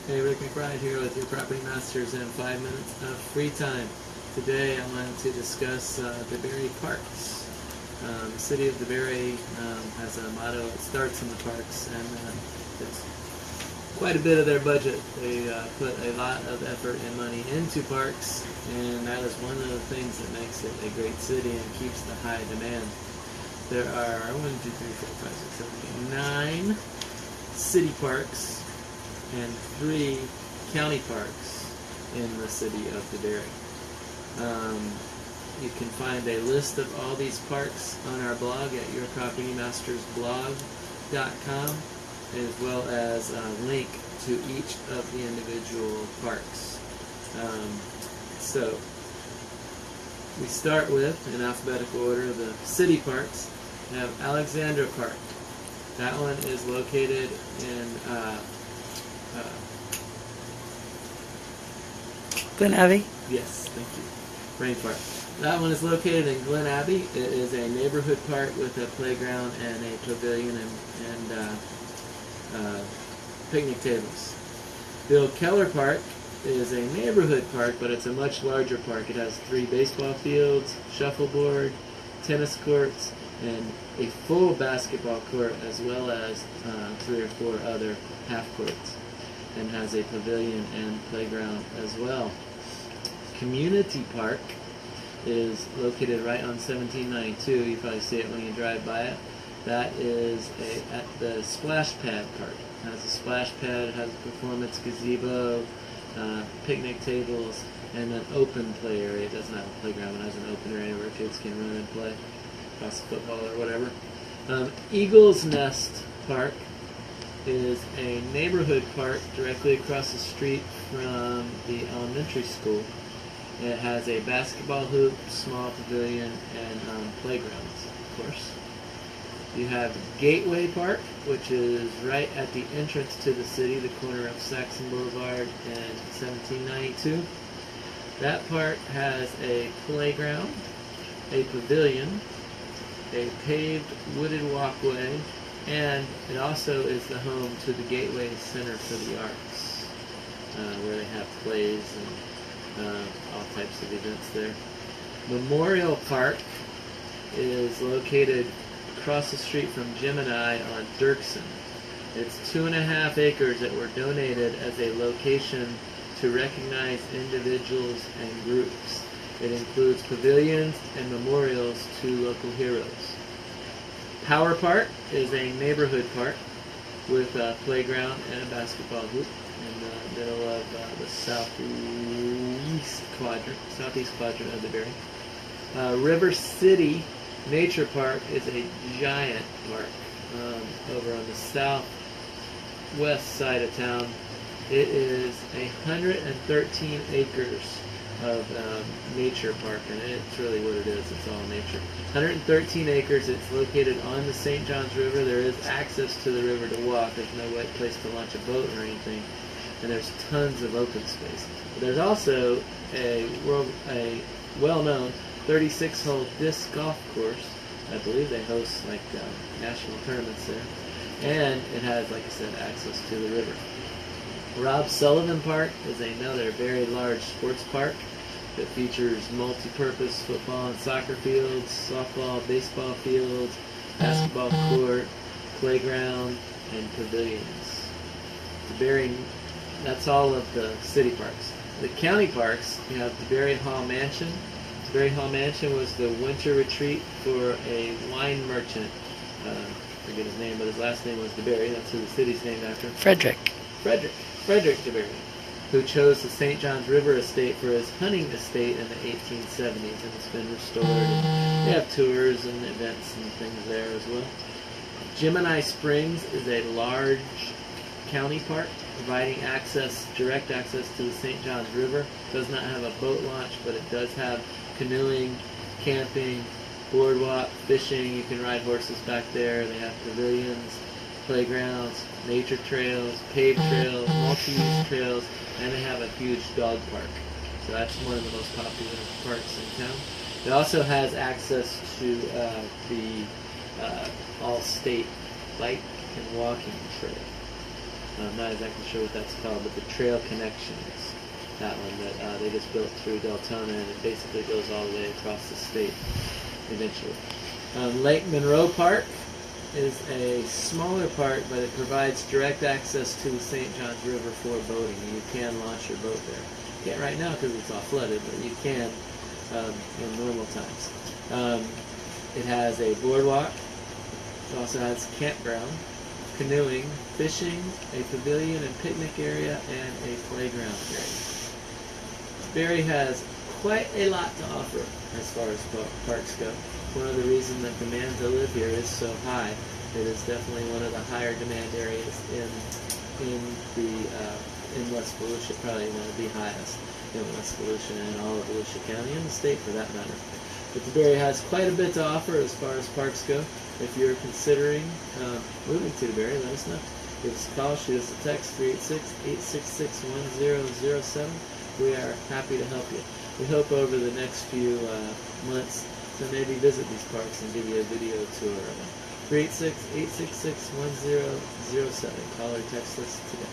Hey, Rick McBride here with your Property Masters in 5 minutes of free time. Today I wanted to discuss DeBary Parks. The city of DeBary has a motto, it starts in the parks, and it's quite a bit of their budget. They put a lot of effort and money into parks, and that is one of the things that makes it a great city and keeps the high demand. There are 9 city parks and 3 county parks in the city of DeBary. You can find a list of all these parks on our blog at yourpropertymastersblog.com, as well as a link to each of the individual parks. So we start with, in alphabetical order, the city parks. We have Alexandra Park. That one is located in Glen Abbey? Yes, thank you. Rain Park. That one is located in Glen Abbey. It is a neighborhood park with a playground and a pavilion and picnic tables. The Keller Park is a neighborhood park, but it's a much larger park. It has 3 baseball fields, shuffleboard, tennis courts, and a full basketball court, as well as 3 or 4 other half courts, and has a pavilion and playground as well. Community Park is located right on 1792. You probably see it when you drive by it. That is at the Splash Pad Park. It has a splash pad, it has a performance gazebo, picnic tables, and an open play area. It doesn't have a playground, it has an open area where kids can run and play, toss football or whatever. Eagle's Nest Park is a neighborhood park directly across the street from the elementary school. It has a basketball hoop, small pavilion, and playgrounds, of course. You have Gateway Park, which is right at the entrance to the city, the corner of Saxon Boulevard and 1792. That park has a playground, a pavilion, a paved wooded walkway, and it also is the home to the Gateway Center for the Arts, where they have plays and all types of events there. Memorial Park is located across the street from Gemini on Dirksen. It's 2.5 acres that were donated as a location to recognize individuals and groups. It includes pavilions and memorials to local heroes. Power Park is a neighborhood park with a playground and a basketball hoop in the middle of the southeast quadrant of the Berry. River City Nature Park is a giant park over on the southwest side of town. It is 113 acres of nature park, and it's really what it is. It's all nature. 113 acres. It's located on the St. Johns River. There is access to the river to walk. There's no place to launch a boat or anything, and there's tons of open space. But there's also a well-known 36-hole disc golf course. I believe they host like national tournaments there, and it has, like I said, access to the river. Sullivan Park is another very large sports park that features multi-purpose football and soccer fields, softball, baseball fields, basketball court, playground, and pavilions. That's all of the city parks. The county parks, you have DeBary Hall Mansion. DeBary Hall Mansion was the winter retreat for a wine merchant. I forget his name, but his last name was DeBary. That's who the city's named after. Frederick DeBary, who chose the St. Johns River estate for his hunting estate in the 1870s, and it's been restored. And they have tours and events and things there as well. Gemini Springs is a large county park providing direct access to the St. Johns River. It does not have a boat launch, but it does have canoeing, camping, boardwalk, fishing. You can ride horses back there. They have pavilions, playgrounds, nature trails, paved trails, multi-use trails, and they have a huge dog park. So that's one of the most popular parks in town. It also has access to the all-state bike and walking trail. I'm not exactly sure what that's called, but the Trail Connections, that one that they just built through Deltona, and it basically goes all the way across the state eventually. Lake Monroe Park is a smaller park, but it provides direct access to the St. Johns River for boating, and you can launch your boat there. You can't right now because it's all flooded, but you can in normal times. It has a boardwalk. It also has campground, canoeing, fishing, a pavilion and picnic area, and a playground area. DeBary has quite a lot to offer as far as parks go. One of the reasons that demand to live here is so high. It is definitely one of the higher demand areas in West Volusia, probably one of the highest in West Volusia and all of Volusia County, and the state for that matter. But DeBary has quite a bit to offer as far as parks go. If you're considering moving to DeBary, let us know. Give us a call, shoot us a text, 386-866-1007. We are happy to help you. We hope over the next few months to maybe visit these parks and give you a video tour of them. 386-866-1007. Call or text us today.